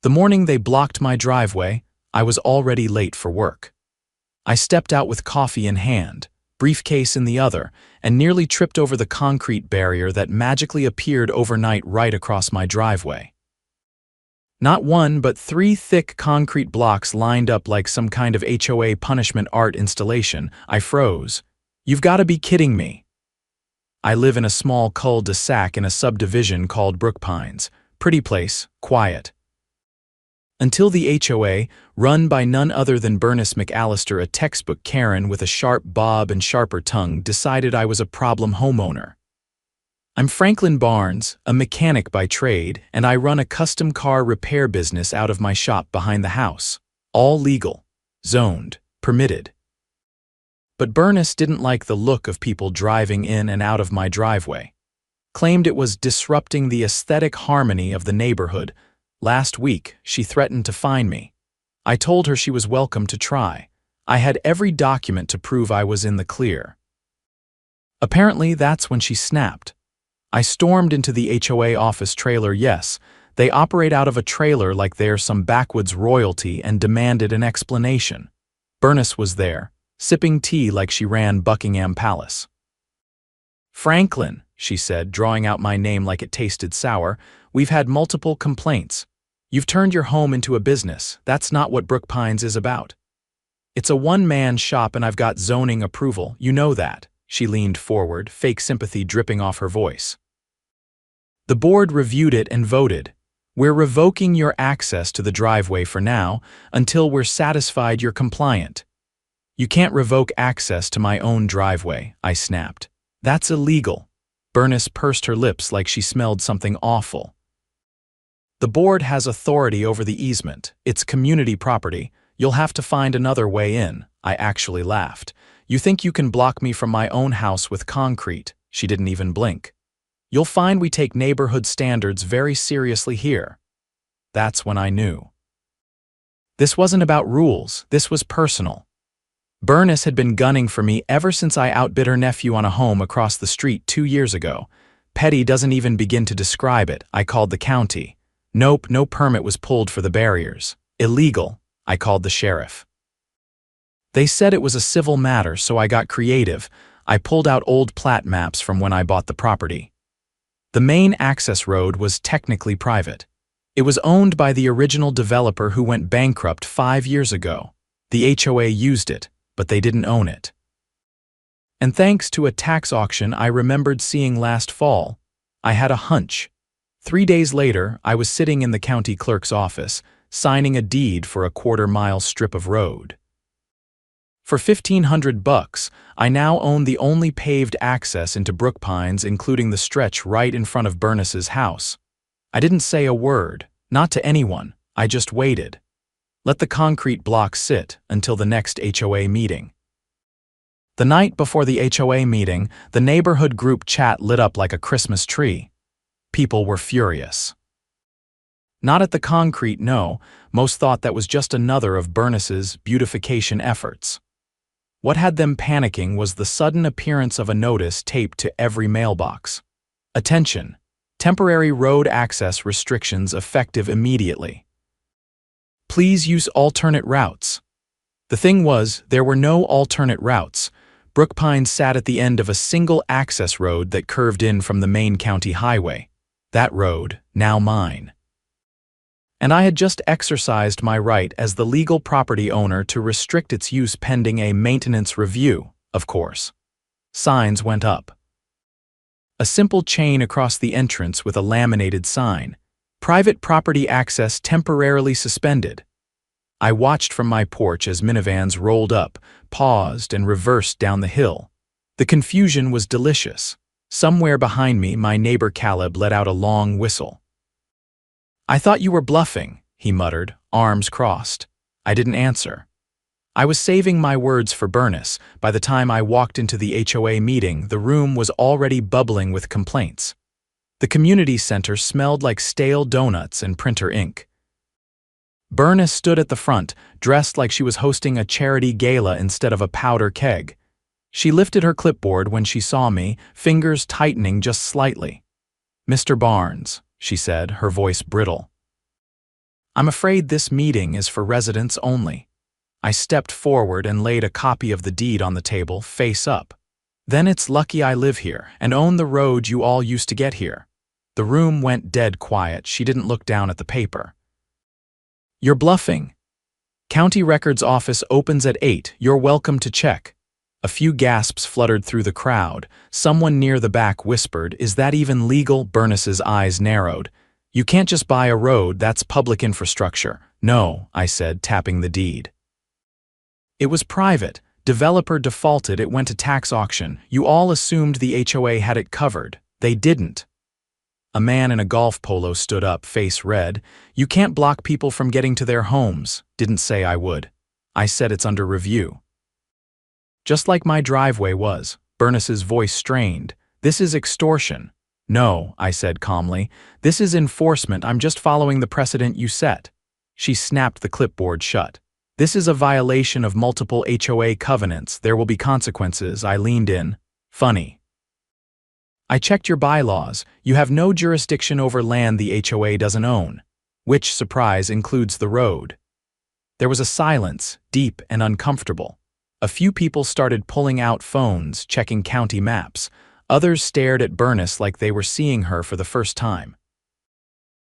The morning they blocked my driveway, I was already late for work. I stepped out with coffee in hand, briefcase in the other, and nearly tripped over the concrete barrier that magically appeared overnight right across my driveway. Not one, but 3 thick concrete blocks lined up like some kind of HOA punishment art installation. I froze. You've got to be kidding me. I live in a small cul-de-sac in a subdivision called Brookpines. Pretty place, quiet. Until the HOA, run by none other than Bernice McAllister, a textbook Karen with a sharp bob and sharper tongue, decided I was a problem homeowner. I'm Franklin Barnes, a mechanic by trade, and I run a custom car repair business out of my shop behind the house. All legal, zoned, permitted. But Bernice didn't like the look of people driving in and out of my driveway. Claimed it was disrupting the aesthetic harmony of the neighborhood. Last week, she threatened to fine me. I told her she was welcome to try. I had every document to prove I was in the clear. Apparently, that's when she snapped. I stormed into the HOA office trailer. Yes, they operate out of a trailer like they're some backwoods royalty, and demanded an explanation. Bernice was there, sipping tea like she ran Buckingham Palace. Franklin, she said, drawing out my name like it tasted sour, we've had multiple complaints. You've turned your home into a business. That's not what Brookpines is about. It's a one-man shop and I've got zoning approval. You know that. She leaned forward, fake sympathy dripping off her voice. The board reviewed it and voted. We're revoking your access to the driveway for now, until we're satisfied you're compliant. You can't revoke access to my own driveway, I snapped. That's illegal. Bernice pursed her lips like she smelled something awful. The board has authority over the easement. It's community property. You'll have to find another way in. I actually laughed. You think you can block me from my own house with concrete? She didn't even blink. You'll find we take neighborhood standards very seriously here. That's when I knew. This wasn't about rules. This was personal. Bernice had been gunning for me ever since I outbid her nephew on a home across the street 2 years ago. Petty doesn't even begin to describe it. I called the county. Nope, no permit was pulled for the barriers. Illegal. I called the sheriff. They said it was a civil matter, so I got creative. I pulled out old plat maps from when I bought the property. The main access road was technically private. It was owned by the original developer who went bankrupt 5 years ago. The HOA used it, but they didn't own it. And thanks to a tax auction I remembered seeing last fall, I had a hunch. 3 days later, I was sitting in the county clerk's office, signing a deed for a quarter-mile strip of road. For $1,500, I now own the only paved access into Brookpines, including the stretch right in front of Bernice's house. I didn't say a word, not to anyone. I just waited. Let the concrete block sit until the next HOA meeting. The night before the HOA meeting, the neighborhood group chat lit up like a Christmas tree. People were furious. Not at the concrete, no. Most thought that was just another of Bernice's beautification efforts. What had them panicking was the sudden appearance of a notice taped to every mailbox. Attention! Temporary road access restrictions effective immediately. Please use alternate routes. The thing was, there were no alternate routes. Brookpines sat at the end of a single access road that curved in from the main county highway. That road, now mine. And I had just exercised my right as the legal property owner to restrict its use pending a maintenance review, of course. Signs went up. A simple chain across the entrance with a laminated sign. Private property access temporarily suspended. I watched from my porch as minivans rolled up, paused, and reversed down the hill. The confusion was delicious. Somewhere behind me, my neighbor Caleb let out a long whistle. I thought you were bluffing, he muttered, arms crossed. I didn't answer. I was saving my words for Bernice. By the time I walked into the HOA meeting, the room was already bubbling with complaints. The community center smelled like stale donuts and printer ink. Bernice stood at the front, dressed like she was hosting a charity gala instead of a powder keg. She lifted her clipboard when she saw me, fingers tightening just slightly. "Mr. Barnes," she said, her voice brittle. I'm afraid this meeting is for residents only. I stepped forward and laid a copy of the deed on the table, face up. Then it's lucky I live here and own the road you all used to get here. The room went dead quiet. She didn't look down at the paper. You're bluffing. County Records Office opens at 8. You're welcome to check. A few gasps fluttered through the crowd. Someone near the back whispered, "Is that even legal?" Bernice's eyes narrowed. "You can't just buy a road, that's public infrastructure." "No," I said, tapping the deed. "It was private. Developer defaulted, it went to tax auction. You all assumed the HOA had it covered. They didn't." A man in a golf polo stood up, face red. "You can't block people from getting to their homes." "Didn't say I would. I said it's under review." "Just like my driveway was." Bernice's voice strained. "This is extortion." "No," I said calmly. "This is enforcement. I'm just following the precedent you set." She snapped the clipboard shut. "This is a violation of multiple HOA covenants. There will be consequences." I leaned in. "Funny. I checked your bylaws. You have no jurisdiction over land the HOA doesn't own, which, surprise, includes the road." There was a silence, deep and uncomfortable. A few people started pulling out phones, checking county maps. Others stared at Bernice like they were seeing her for the first time.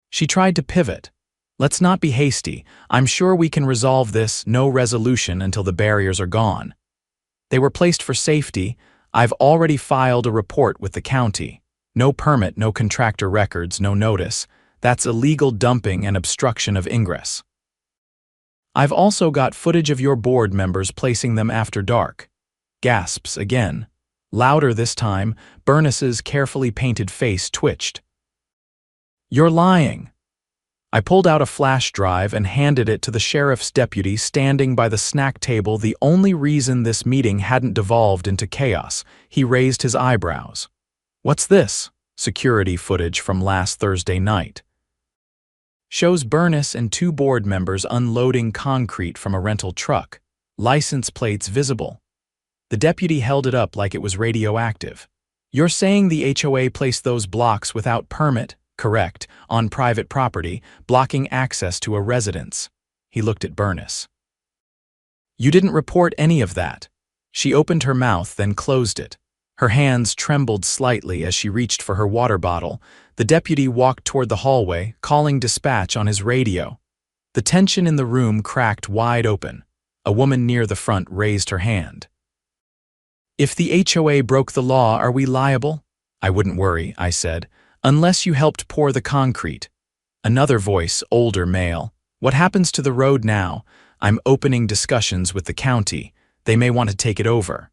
She tried to pivot. "Let's not be hasty. I'm sure we can resolve this. No resolution until the barriers are gone. They were placed for safety. I've already filed a report with the county. No permit, no contractor records, no notice. That's illegal dumping and obstruction of ingress. I've also got footage of your board members placing them after dark." Gasps again. Louder this time. Bernice's carefully painted face twitched. "You're lying." I pulled out a flash drive and handed it to the sheriff's deputy standing by the snack table. The only reason this meeting hadn't devolved into chaos. He raised his eyebrows. "What's this?" "Security footage from last Thursday night. Shows Bernice and two board members unloading concrete from a rental truck. License plates visible." The deputy held it up like it was radioactive. "You're saying the HOA placed those blocks without permit?" "Correct, on private property, blocking access to a residence." He looked at Bernice. "You didn't report any of that." She opened her mouth, then closed it. Her hands trembled slightly as she reached for her water bottle. The deputy walked toward the hallway, calling dispatch on his radio. The tension in the room cracked wide open. A woman near the front raised her hand. "If the HOA broke the law, are we liable?" "I wouldn't worry," I said. "Unless you helped pour the concrete." Another voice, older male. "What happens to the road now?" "I'm opening discussions with the county. They may want to take it over."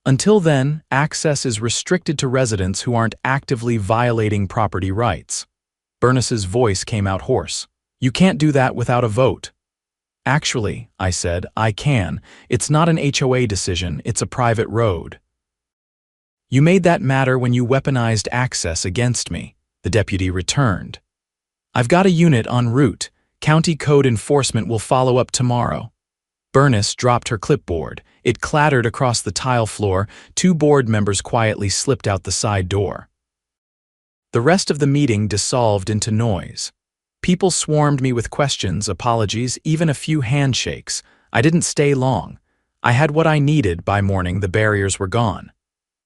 "Until then, access is restricted to residents who aren't actively violating property rights." Bernice's voice came out hoarse. "You can't do that without a vote." "Actually," I said, "I can. It's not an HOA decision, it's a private road." "You made that matter when you weaponized access against me," the deputy returned. "I've got a unit en route. County code enforcement will follow up tomorrow." Bernice dropped her clipboard. It clattered across the tile floor. Two board members quietly slipped out the side door. The rest of the meeting dissolved into noise. People swarmed me with questions, apologies, even a few handshakes. I didn't stay long. I had what I needed. By morning, the barriers were gone.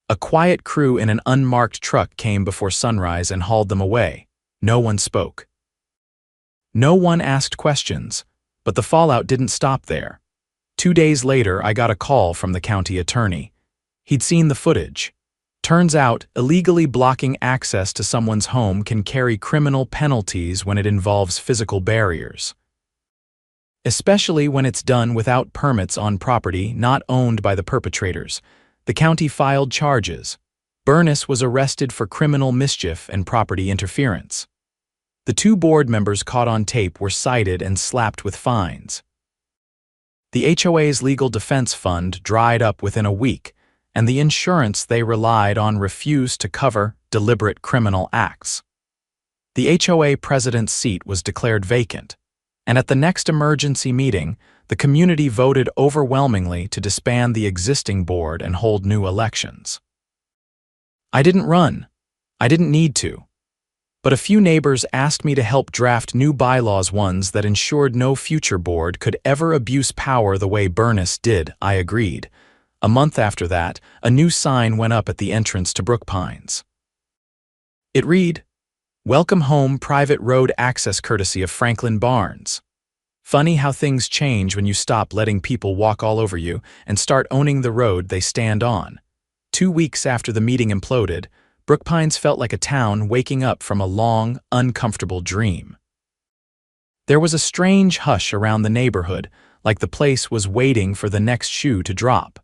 A quiet crew in an unmarked truck came before sunrise and hauled them away. No one spoke. No one asked questions, but the fallout didn't stop there. 2 days later, I got a call from the county attorney. He'd seen the footage. Turns out, illegally blocking access to someone's home can carry criminal penalties when it involves physical barriers. Especially when it's done without permits on property not owned by the perpetrators. The county filed charges. Bernice was arrested for criminal mischief and property interference. The two board members caught on tape were cited and slapped with fines. The HOA's legal defense fund dried up within a week, and the insurance they relied on refused to cover deliberate criminal acts. The HOA president's seat was declared vacant, and at the next emergency meeting, the community voted overwhelmingly to disband the existing board and hold new elections. I didn't run. I didn't need to. But a few neighbors asked me to help draft new bylaws, ones that ensured no future board could ever abuse power the way Bernice did. I agreed. A month after that, a new sign went up at the entrance to Brook Pines. It read, "Welcome home, private road access courtesy of Franklin Barnes." Funny how things change when you stop letting people walk all over you and start owning the road they stand on. 2 weeks after the meeting imploded, Brook Pines felt like a town waking up from a long, uncomfortable dream. There was a strange hush around the neighborhood, like the place was waiting for the next shoe to drop.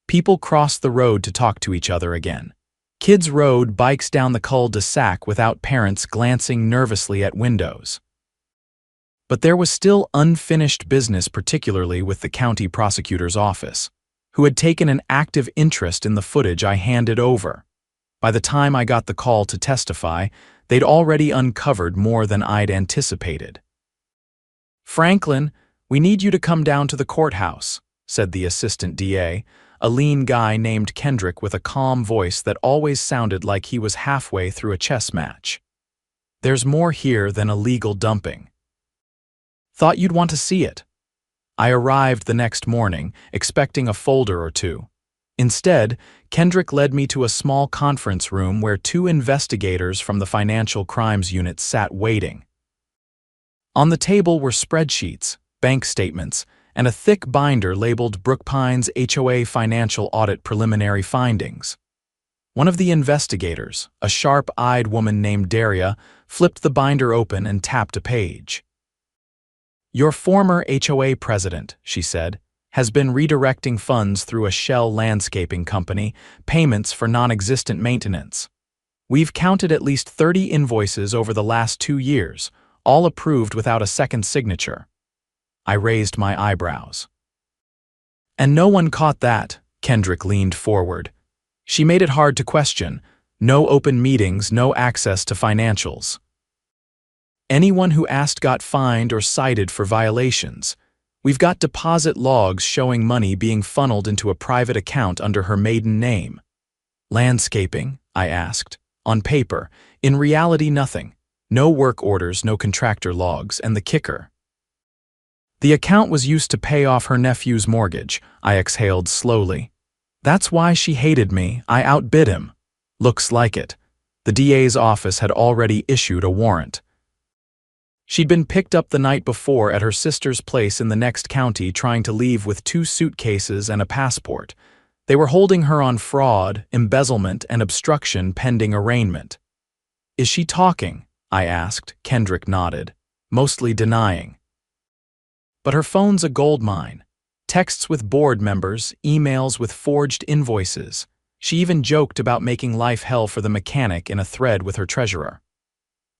People crossed the road to talk to each other again. Kids rode bikes down the cul-de-sac without parents glancing nervously at windows. But there was still unfinished business, particularly with the county prosecutor's office, who had taken an active interest in the footage I handed over. By the time I got the call to testify, they'd already uncovered more than I'd anticipated. "Franklin, we need you to come down to the courthouse," said the assistant DA, a lean guy named Kendrick with a calm voice that always sounded like he was halfway through a chess match. "There's more here than illegal dumping." "Thought you'd want to see it." I arrived the next morning, expecting a folder or two. Instead, Kendrick led me to a small conference room where 2 investigators from the Financial Crimes Unit sat waiting. On the table were spreadsheets, bank statements, and a thick binder labeled Brook Pines HOA Financial Audit Preliminary Findings. One of the investigators, a sharp-eyed woman named Daria, flipped the binder open and tapped a page. "Your former HOA president," she said, "has been redirecting funds through a shell landscaping company, payments for non-existent maintenance. We've counted at least 30 invoices over the last 2 years, all approved without a second signature." I raised my eyebrows. "And no one caught that," Kendrick leaned forward. She made it hard to question. No open meetings, no access to financials. Anyone who asked got fined or cited for violations. We've got deposit logs showing money being funneled into a private account under her maiden name." "Landscaping?" I asked. "On paper. In reality, nothing. No work orders, no contractor logs, and the kicker." "The account was used to pay off her nephew's mortgage," I exhaled slowly. "That's why she hated me. I outbid him." "Looks like it." The DA's office had already issued a warrant. She'd been picked up the night before at her sister's place in the next county, trying to leave with 2 suitcases and a passport. They were holding her on fraud, embezzlement, and obstruction pending arraignment. "Is she talking?" I asked. Kendrick nodded, mostly denying. "But her phone's a goldmine. Texts with board members, emails with forged invoices. She even joked about making life hell for the mechanic in a thread with her treasurer."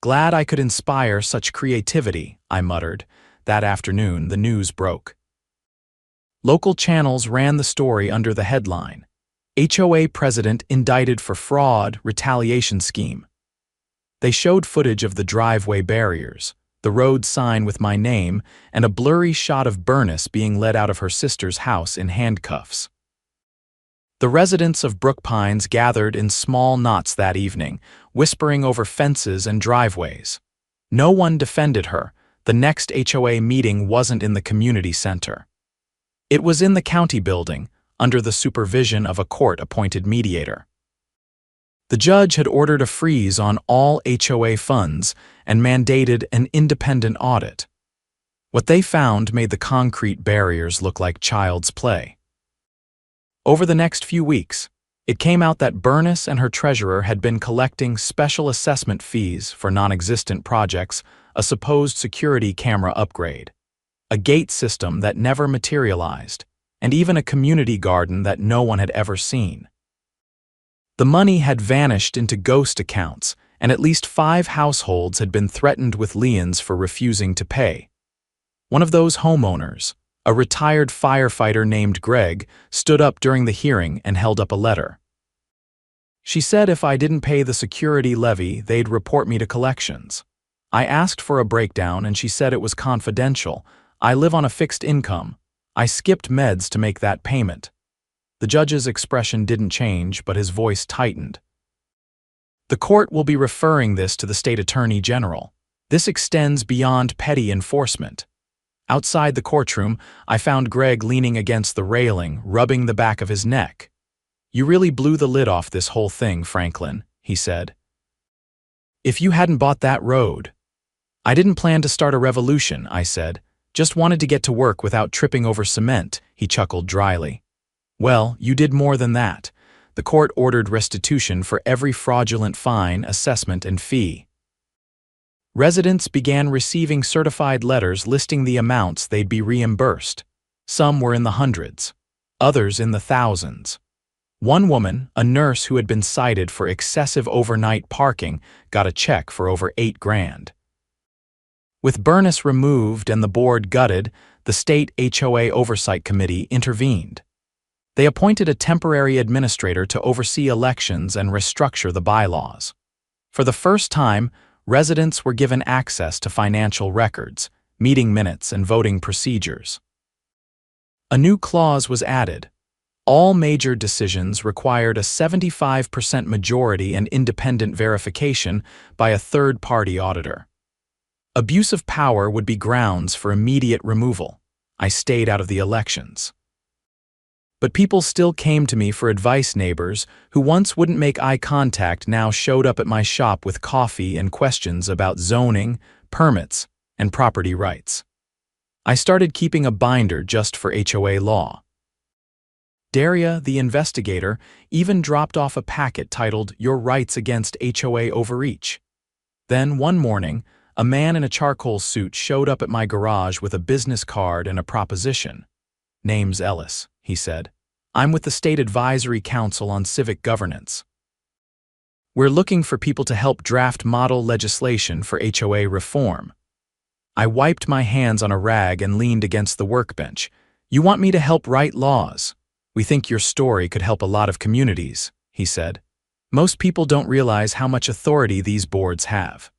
"Glad I could inspire such creativity," I muttered. That afternoon, the news broke. Local channels ran the story under the headline, "HOA President Indicted for Fraud, Retaliation Scheme." They showed footage of the driveway barriers, the road sign with my name, and a blurry shot of Bernice being led out of her sister's house in handcuffs. The residents of Brook Pines gathered in small knots that evening, whispering over fences and driveways. No one defended her. The next HOA meeting wasn't in the community center. It was in the county building, under the supervision of a court-appointed mediator. The judge had ordered a freeze on all HOA funds and mandated an independent audit. What they found made the concrete barriers look like child's play. Over the next few weeks, it came out that Bernice and her treasurer had been collecting special assessment fees for non-existent projects, a supposed security camera upgrade, a gate system that never materialized, and even a community garden that no one had ever seen. The money had vanished into ghost accounts, and at least 5 households had been threatened with liens for refusing to pay. One of those homeowners, a retired firefighter named Greg, stood up during the hearing and held up a letter. She said if I didn't pay the security levy, they'd report me to collections. I asked for a breakdown and she said it was confidential. I live on a fixed income. I skipped meds to make that payment. The judge's expression didn't change, but his voice tightened. The court will be referring this to the state attorney general. This extends beyond petty enforcement. Outside the courtroom, I found Greg leaning against the railing, rubbing the back of his neck. "You really blew the lid off this whole thing, Franklin," he said. "If you hadn't bought that road." "I didn't plan to start a revolution," I said. "Just wanted to get to work without tripping over cement," he chuckled dryly. "Well, you did more than that. The court ordered restitution for every fraudulent fine, assessment, and fee." Residents began receiving certified letters listing the amounts they'd be reimbursed. Some were in the hundreds, others in the thousands. One woman, a nurse who had been cited for excessive overnight parking, got a check for over $8,000. With Burness removed and the board gutted, the state HOA Oversight Committee intervened. They appointed a temporary administrator to oversee elections and restructure the bylaws. For the first time, residents were given access to financial records, meeting minutes, and voting procedures. A new clause was added. All major decisions required a 75% majority and independent verification by a third-party auditor. Abuse of power would be grounds for immediate removal. I stayed out of the elections. But people still came to me for advice. Neighbors who once wouldn't make eye contact now showed up at my shop with coffee and questions about zoning, permits, and property rights. I started keeping a binder just for HOA law. Daria, the investigator, even dropped off a packet titled "Your Rights Against HOA Overreach." Then, one morning, a man in a charcoal suit showed up at my garage with a business card and a proposition. "Name's Ellis," he said. "I'm with the State Advisory Council on Civic Governance. We're looking for people to help draft model legislation for HOA reform." I wiped my hands on a rag and leaned against the workbench. "You want me to help write laws? We think your story could help a lot of communities," he said. "Most people don't realize how much authority these boards have.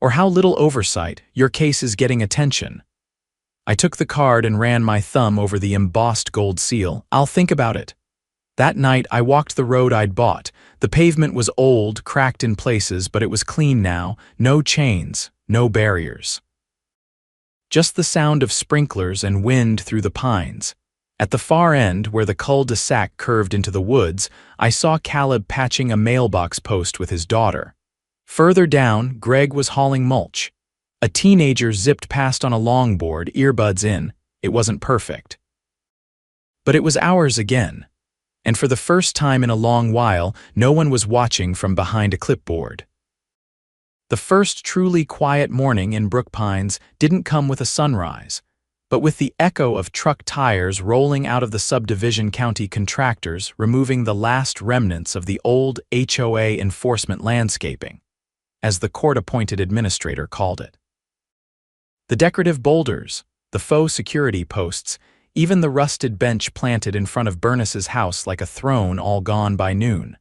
Or how little oversight your case is getting attention." I took the card and ran my thumb over the embossed gold seal. "I'll think about it." That night, I walked the road I'd bought. The pavement was old, cracked in places, but it was clean now. No chains, no barriers. Just the sound of sprinklers and wind through the pines. At the far end, where the cul-de-sac curved into the woods, I saw Caleb patching a mailbox post with his daughter. Further down, Greg was hauling mulch. A teenager zipped past on a longboard, earbuds in. It wasn't perfect. But it was ours again. And for the first time in a long while, no one was watching from behind a clipboard. The first truly quiet morning in Brook Pines didn't come with a sunrise, but with the echo of truck tires rolling out of the subdivision county contractors removing the last remnants of the old HOA enforcement landscaping, as the court-appointed administrator called it. The decorative boulders, the faux security posts, even the rusted bench planted in front of Burness's house like a throne, all gone by noon.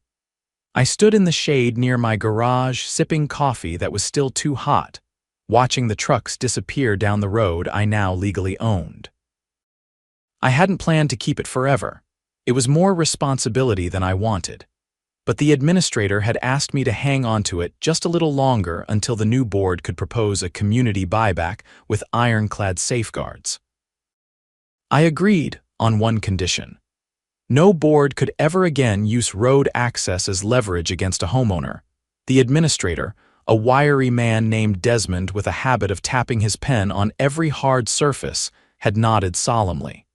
I stood in the shade near my garage, sipping coffee that was still too hot, watching the trucks disappear down the road I now legally owned. I hadn't planned to keep it forever. It was more responsibility than I wanted. But the administrator had asked me to hang on to it just a little longer until the new board could propose a community buyback with ironclad safeguards. I agreed on one condition. No board could ever again use road access as leverage against a homeowner. The administrator, a wiry man named Desmond with a habit of tapping his pen on every hard surface, had nodded solemnly.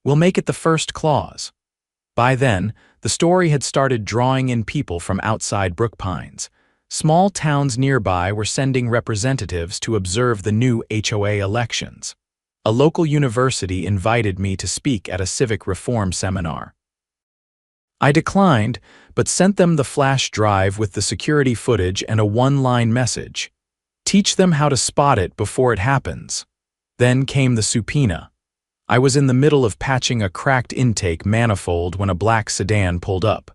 "We'll make it the first clause." By then, the story had started drawing in people from outside Brook Pines. Small towns nearby were sending representatives to observe the new HOA elections. A local university invited me to speak at a civic reform seminar. I declined, but sent them the flash drive with the security footage and a one-line message. "Teach them how to spot it before it happens." Then came the subpoena. I was in the middle of patching a cracked intake manifold when a black sedan pulled up.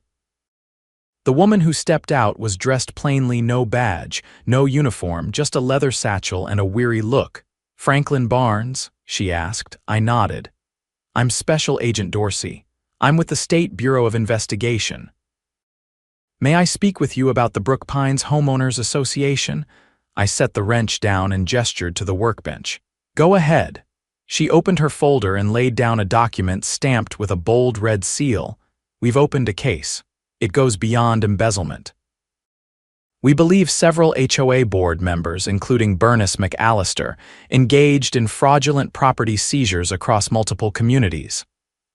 The woman who stepped out was dressed plainly, no badge, no uniform, just a leather satchel and a weary look. "Franklin Barnes?" she asked. I nodded. "I'm Special Agent Dorsey. I'm with the State Bureau of Investigation." May I speak with you about the Brook Pines Homeowners Association? I set the wrench down and gestured to the workbench. Go ahead. She opened her folder and laid down a document stamped with a bold red seal. We've opened a case. It goes beyond embezzlement. We believe several HOA board members, including Bernice McAllister, engaged in fraudulent property seizures across multiple communities.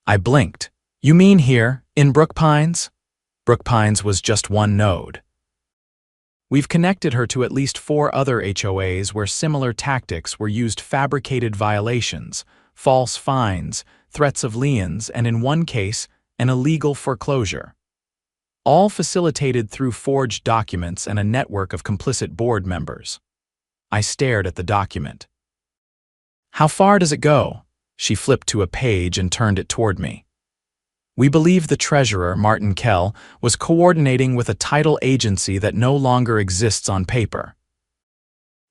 I blinked. You mean here, in Brook Pines? Brook Pines was just one node. We've connected her to at least 4 other HOAs where similar tactics were used: fabricated violations, false fines, threats of liens, and in one case, an illegal foreclosure. All facilitated through forged documents and a network of complicit board members. I stared at the document. How far does it go? She flipped to a page and turned it toward me. We believe the treasurer, Martin Kell, was coordinating with a title agency that no longer exists on paper.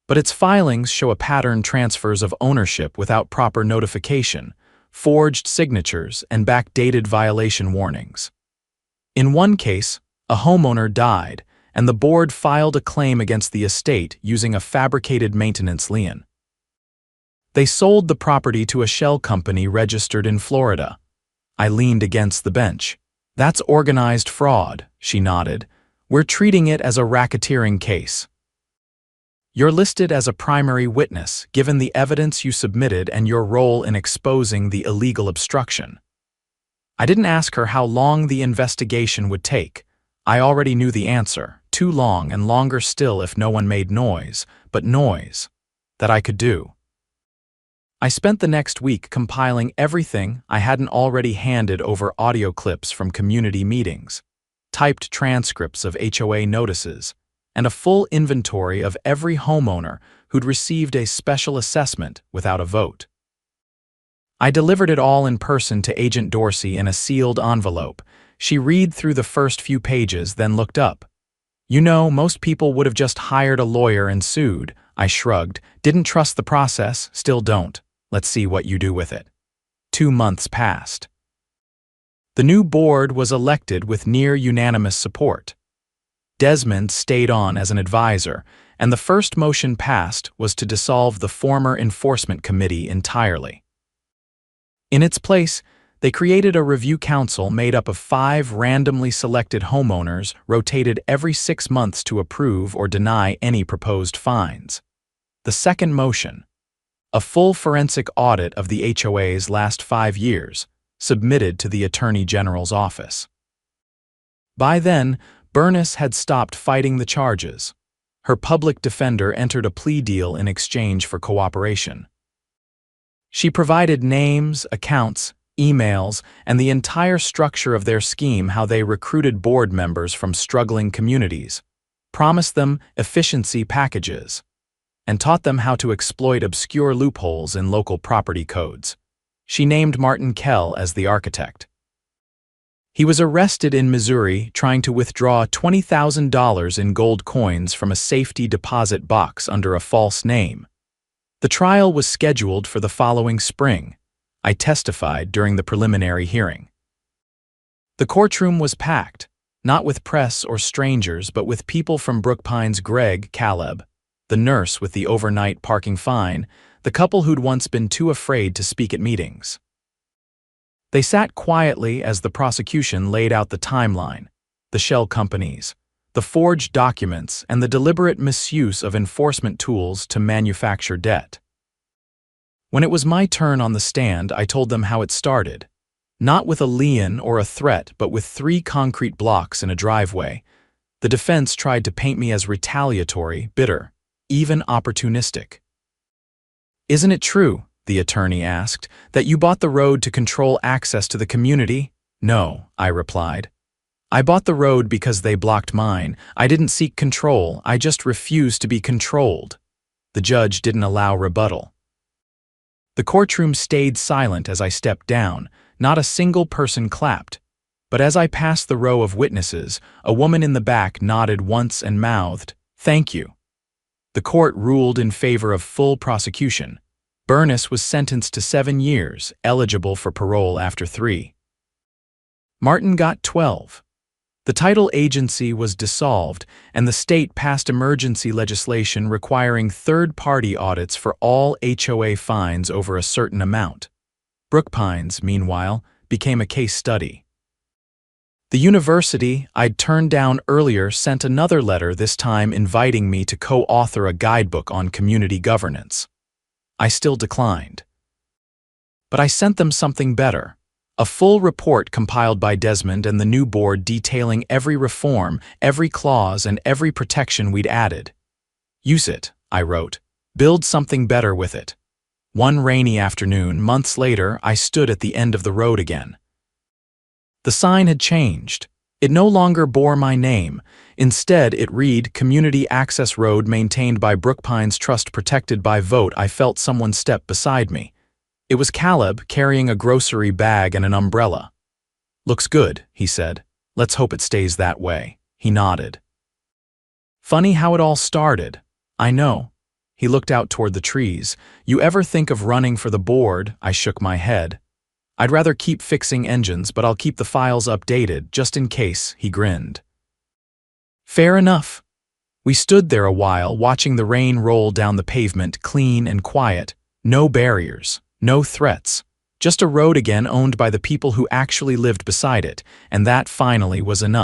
But its filings show a pattern: transfers of ownership without proper notification, forged signatures, and backdated violation warnings. In one case, a homeowner died, and the board filed a claim against the estate using a fabricated maintenance lien. They sold the property to a shell company registered in Florida. I leaned against the bench. That's organized fraud, she nodded. We're treating it as a racketeering case. You're listed as a primary witness, given the evidence you submitted and your role in exposing the illegal obstruction. I didn't ask her how long the investigation would take. I already knew the answer: too long, and longer still if no one made noise, but noise that I could do. I spent the next week compiling everything I hadn't already handed over: audio clips from community meetings, typed transcripts of HOA notices, and a full inventory of every homeowner who'd received a special assessment without a vote. I delivered it all in person to Agent Dorsey in a sealed envelope. She read through the first few pages, then looked up. You know, most people would have just hired a lawyer and sued. I shrugged. Didn't trust the process, still don't. Let's see what you do with it. 2 months passed. The new board was elected with near unanimous support. Desmond stayed on as an advisor, and the first motion passed was to dissolve the former enforcement committee entirely. In its place, they created a review council made up of 5 randomly selected homeowners, rotated every 6 months to approve or deny any proposed fines. The second motion, a full forensic audit of the HOA's last 5 years, submitted to the Attorney General's office. By then, Bernice had stopped fighting the charges. Her public defender entered a plea deal in exchange for cooperation. She provided names, accounts, emails, and the entire structure of their scheme: how they recruited board members from struggling communities, promised them efficiency packages, and taught them how to exploit obscure loopholes in local property codes. She named Martin Kell as the architect. He was arrested in Missouri trying to withdraw $20,000 in gold coins from a safety deposit box under a false name. The trial was scheduled for the following spring. I testified during the preliminary hearing. The courtroom was packed, not with press or strangers, but with people from Brook Pines: Greg, Caleb, the nurse with the overnight parking fine, the couple who'd once been too afraid to speak at meetings. They sat quietly as the prosecution laid out the timeline, the shell companies, the forged documents, and the deliberate misuse of enforcement tools to manufacture debt. When it was my turn on the stand, I told them how it started. Not with a lien or a threat, but with 3 concrete blocks in a driveway. The defense tried to paint me as retaliatory, bitter, even opportunistic. Isn't it true, the attorney asked, that you bought the road to control access to the community? No, I replied. I bought the road because they blocked mine. I didn't seek control, I just refused to be controlled. The judge didn't allow rebuttal. The courtroom stayed silent as I stepped down. Not a single person clapped. But as I passed the row of witnesses, a woman in the back nodded once and mouthed, "Thank you." The court ruled in favor of full prosecution. Bernice was sentenced to 7 years, eligible for parole after 3. Martin got 12. The title agency was dissolved, and the state passed emergency legislation requiring third-party audits for all HOA fines over a certain amount. Brookpines, meanwhile, became a case study. The university I'd turned down earlier sent another letter, this time inviting me to co-author a guidebook on community governance. I still declined. But I sent them something better. A full report compiled by Desmond and the new board detailing every reform, every clause, and every protection we'd added. Use it, I wrote. Build something better with it. One rainy afternoon, months later, I stood at the end of the road again. The sign had changed. It no longer bore my name. Instead, it read, Community Access Road maintained by Brookpines Trust protected by vote. I felt someone step beside me. It was Caleb, carrying a grocery bag and an umbrella. Looks good, he said. Let's hope it stays that way. He nodded. Funny how it all started. I know. He looked out toward the trees. You ever think of running for the board? I shook my head. I'd rather keep fixing engines, but I'll keep the files updated, just in case, he grinned. Fair enough. We stood there a while, watching the rain roll down the pavement, clean and quiet. No barriers. No threats, just a road again owned by the people who actually lived beside it, and that finally was enough.